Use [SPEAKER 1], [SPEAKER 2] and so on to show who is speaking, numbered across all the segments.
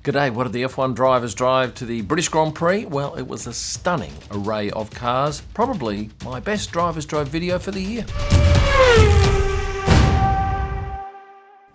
[SPEAKER 1] G'day, what did the F1 drivers drive to the British Grand Prix? Well, it was a stunning array of cars. Probably my best drivers drove video for the year.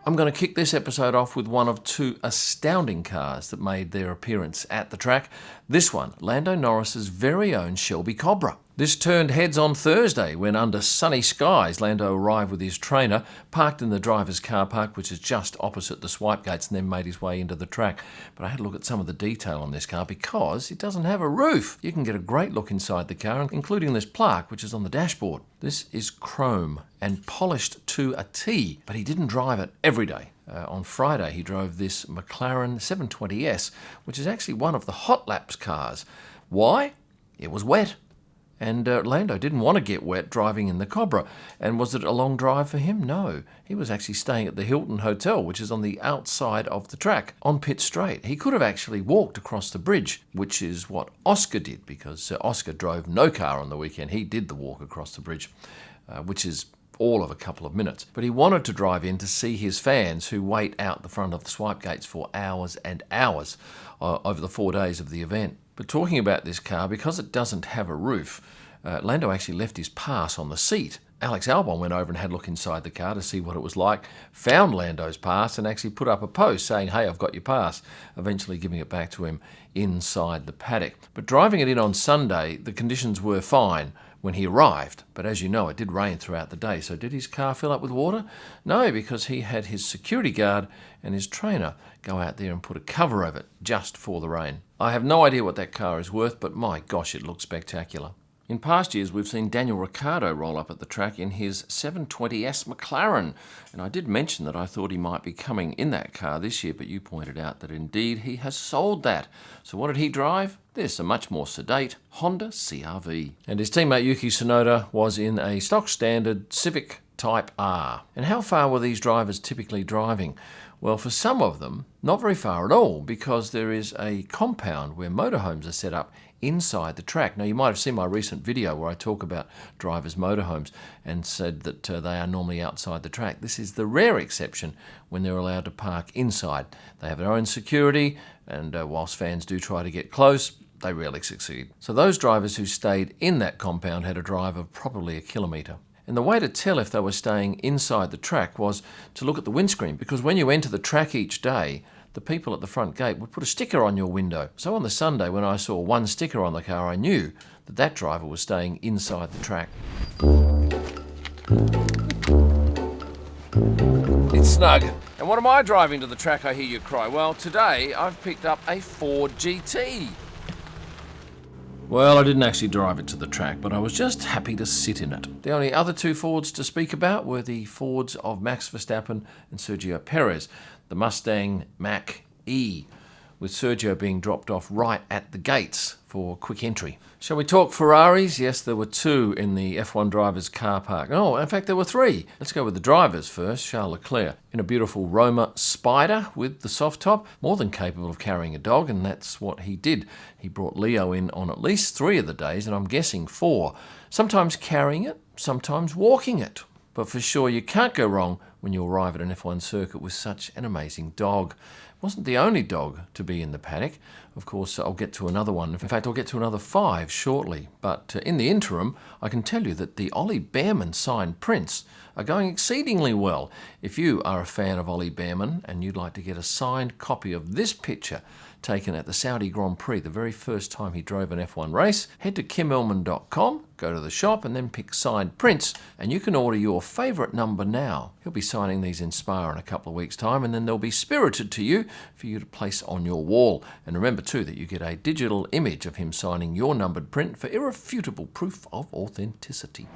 [SPEAKER 1] I'm going to kick this episode off with one of two astounding cars that made their appearance at the track. This one, Lando Norris's very own Shelby Cobra. This turned heads on Thursday when, under sunny skies, Lando arrived with his trainer, parked in the driver's car park, which is just opposite the swipe gates, and then made his way into the track. But I had a look at some of the detail on this car because it doesn't have a roof. You can get a great look inside the car, including this plaque, which is on the dashboard. This is chrome and polished to a T, but he didn't drive it every day. On Friday, he drove this McLaren 720S, which is actually one of the hot laps cars. Why? It was wet. And Lando didn't want to get wet driving in the Cobra. And was it a long drive for him? No. He was actually staying at the Hilton Hotel, which is on the outside of the track, on pit straight. He could have actually walked across the bridge, which is what Oscar did, because Oscar drove no car on the weekend. He did the walk across the bridge, which is all of a couple of minutes. But he wanted to drive in to see his fans who wait out the front of the swipe gates for hours and hours over the 4 days of the event. But talking about this car, because it doesn't have a roof, Lando actually left his pass on the seat. Alex Albon went over and had a look inside the car to see what it was like, found Lando's pass and actually put up a post saying, "Hey, I've got your pass," eventually giving it back to him inside the paddock. But driving it in on Sunday, the conditions were fine when he arrived. But as you know, it did rain throughout the day. So did his car fill up with water? No, because he had his security guard and his trainer go out there and put a cover over it just for the rain. I have no idea what that car is worth, but my gosh, it looks spectacular. In past years, we've seen Daniel Ricciardo roll up at the track in his 720S McLaren. And I did mention that I thought he might be coming in that car this year, but you pointed out that indeed he has sold that. So what did he drive? This, a much more sedate Honda CR-V. And his teammate Yuki Tsunoda was in a stock standard Civic Type R. And how far were these drivers typically driving? Well, for some of them, not very far at all, because there is a compound where motorhomes are set up inside the track. Now, you might have seen my recent video where I talk about drivers' motorhomes and said that they are normally outside the track. This is the rare exception when they're allowed to park inside. They have their own security, and whilst fans do try to get close, they rarely succeed. So those drivers who stayed in that compound had a drive of probably a kilometre. And the way to tell if they were staying inside the track was to look at the windscreen, because when you enter the track each day, the people at the front gate would put a sticker on your window. So on the Sunday, when I saw one sticker on the car, I knew that that driver was staying inside the track. It's snug. And what am I driving to the track, I hear you cry? Well, today I've picked up a Ford GT. Well, I didn't actually drive it to the track, but I was just happy to sit in it. The only other two Fords to speak about were the Fords of Max Verstappen and Sergio Perez, the Mustang Mach-E, with Sergio being dropped off right at the gates for quick entry. Shall we talk Ferraris? Yes, there were two in the F1 drivers' car park. Oh, in fact, there were three. Let's go with the drivers first. Charles Leclerc in a beautiful Roma Spider with the soft top, more than capable of carrying a dog, and that's what he did. He brought Leo in on at least 3 of the days, and I'm guessing 4. Sometimes carrying it, sometimes walking it. But for sure, you can't go wrong when you arrive at an F1 circuit with such an amazing dog. It wasn't the only dog to be in the paddock. Of course, I'll get to another one. In fact, I'll get to another 5 shortly. But in the interim, I can tell you that the Ollie Bearman signed prints are going exceedingly well. If you are a fan of Ollie Bearman and you'd like to get a signed copy of this picture taken at the Saudi Grand Prix, the very first time he drove an F1 race, head to kimellman.com, go to the shop and then pick signed prints, and you can order your favourite number now. He'll be signing these in Spa in a couple of weeks' time, and then they'll be spirited to you for you to place on your wall. And remember too that you get a digital image of him signing your numbered print for irrefutable proof of authenticity.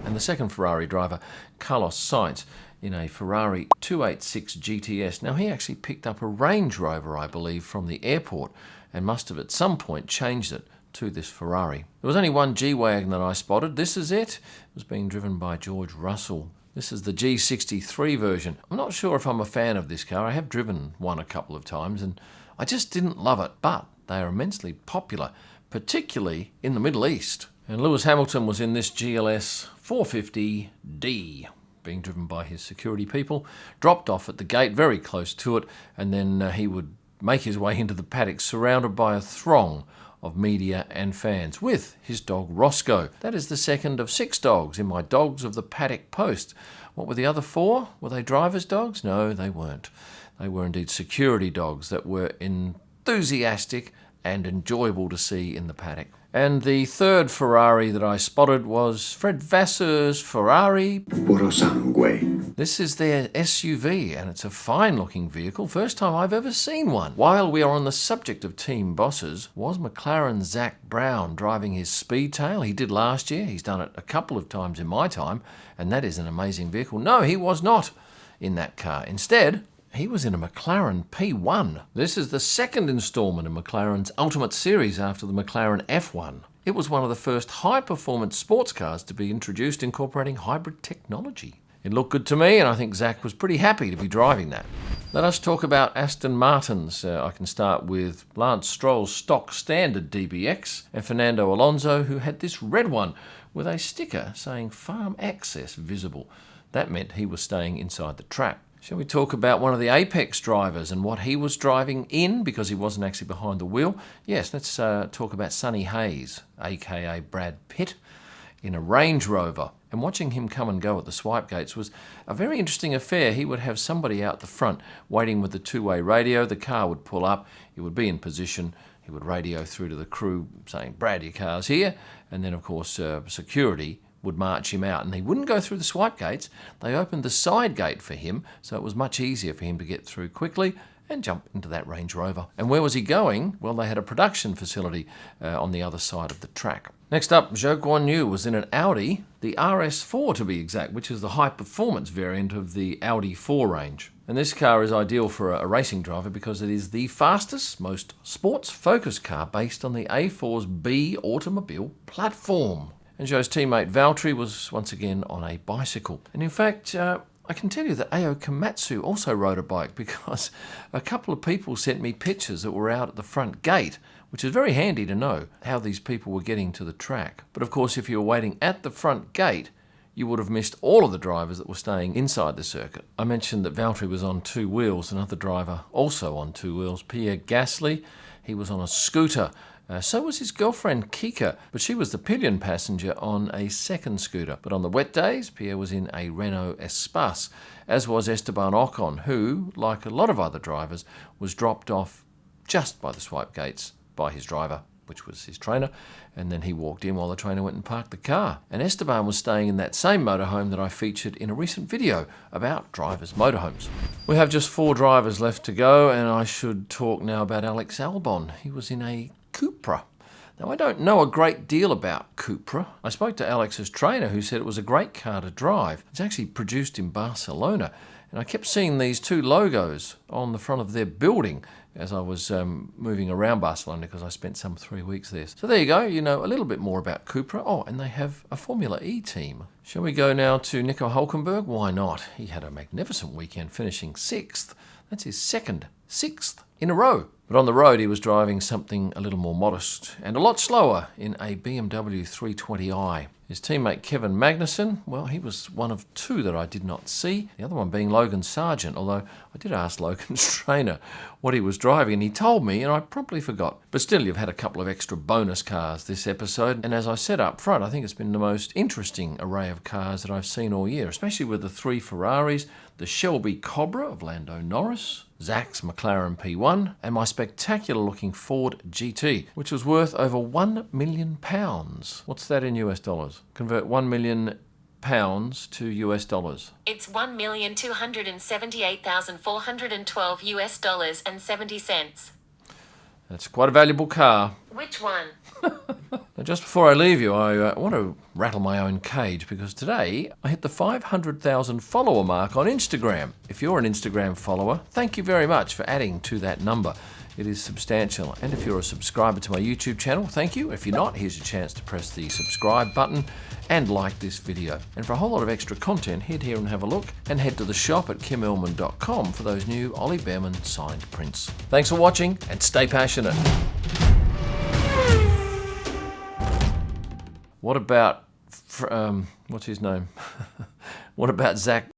[SPEAKER 1] And the second Ferrari driver, Carlos Sainz, in a Ferrari 286 GTS. Now, he actually picked up a Range Rover, I believe, from the airport and must have at some point changed it to this Ferrari. There was only one G-Wagon that I spotted. This is it. It was being driven by George Russell. This is the G63 version. I'm not sure if I'm a fan of this car. I have driven one a couple of times and I just didn't love it, but they are immensely popular, particularly in the Middle East. And Lewis Hamilton was in this GLS 450D. being driven by his security people, dropped off at the gate very close to it, and then he would make his way into the paddock surrounded by a throng of media and fans with his dog Roscoe. That is the second of 6 dogs in my Dogs of the Paddock post. What were the other 4? Were they drivers' dogs? No, they weren't. They were indeed security dogs that were enthusiastic and enjoyable to see in the paddock. And the third Ferrari that I spotted was Fred Vassar's Ferrari. Puro sangue. This is their SUV, and it's a fine-looking vehicle. First time I've ever seen one. While we are on the subject of team bosses, was McLaren's Zak Brown driving his Speedtail? He did last year. He's done it a couple of times in my time, and that is an amazing vehicle. No, he was not in that car. Instead, he was in a McLaren P1. This is the second instalment in McLaren's Ultimate Series after the McLaren F1. It was one of the first high-performance sports cars to be introduced incorporating hybrid technology. It looked good to me, and I think Zach was pretty happy to be driving that. Let us talk about Aston Martins. I can start with Lance Stroll's stock standard DBX and Fernando Alonso, who had this red one with a sticker saying Farm Access visible. That meant he was staying inside the track. Shall we talk about one of the Apex drivers and what he was driving in because he wasn't actually behind the wheel? Yes, let's talk about Sonny Hayes, aka Brad Pitt, in a Range Rover. And watching him come and go at the swipe gates was a very interesting affair. He would have somebody out the front waiting with the two-way radio. The car would pull up, he would be in position, he would radio through to the crew saying, "Brad, your car's here." And then, of course, security would march him out, and he wouldn't go through the swipe gates. They opened the side gate for him, so it was much easier for him to get through quickly and jump into that Range Rover. And where was he going? Well, they had a production facility on the other side of the track. Next up, Zhou Guanyu was in an Audi, the RS4 to be exact, which is the high-performance variant of the Audi 4 range. And this car is ideal for a racing driver because it is the fastest, most sports-focused car based on the A4's B automobile platform. And Zhou's teammate Valtteri was once again on a bicycle. And in fact, I can tell you that Ao Komatsu also rode a bike because a couple of people sent me pictures that were out at the front gate, which is very handy to know how these people were getting to the track. But of course, if you were waiting at the front gate, you would have missed all of the drivers that were staying inside the circuit. I mentioned that Valtteri was on 2 wheels, another driver also on 2 wheels, Pierre Gasly. He was on a scooter. So was his girlfriend Kika, but she was the pillion passenger on a second scooter. But on the wet days, Pierre was in a Renault Espace, as was Esteban Ocon, who, like a lot of other drivers, was dropped off just by the swipe gates by his driver, which was his trainer, and then he walked in while the trainer went and parked the car. And Esteban was staying in that same motorhome that I featured in a recent video about drivers' motorhomes. We have just 4 drivers left to go, and I should talk now about Alex Albon. He was in a Cobra. Now, I don't know a great deal about Cobra. I spoke to Alex's trainer who said it was a great car to drive. It's actually produced in Barcelona, and I kept seeing these 2 logos on the front of their building as I was moving around Barcelona because I spent some 3 weeks there. So there you go, you know a little bit more about Cobra. Oh, and they have a Formula E team. Shall we go now to Nico Hülkenberg? Why not? He had a magnificent weekend, finishing 6th. That's his second 6th in a row. But on the road, he was driving something a little more modest and a lot slower in a BMW 320i. His teammate Kevin Magnussen, well, he was one of 2 that I did not see, the other one being Logan Sargent, although I did ask Logan's trainer what he was driving, and he told me, and I promptly forgot. But still, you've had a couple of extra bonus cars this episode, and as I said up front, I think it's been the most interesting array of cars that I've seen all year, especially with the 3 Ferraris, the Shelby Cobra of Lando Norris, Zach's McLaren P1, and my spectacular-looking Ford GT, which was worth over £1 million. What's that in US dollars? Convert £1 million to US dollars.
[SPEAKER 2] It's $1,278,412 US dollars and 70 cents.
[SPEAKER 1] That's quite a valuable car.
[SPEAKER 2] Which one?
[SPEAKER 1] Now, just before I leave you, I want to rattle my own cage because today I hit the 500,000 follower mark on Instagram. If you're an Instagram follower, thank you very much for adding to that number. It is substantial. And if you're a subscriber to my YouTube channel, thank you. If you're not, here's your chance to press the subscribe button and like this video. And for a whole lot of extra content, head here and have a look, and head to the shop at kimellman.com for those new Ollie Behrman signed prints. Thanks for watching, and stay passionate. What about, what's his name? What about Zach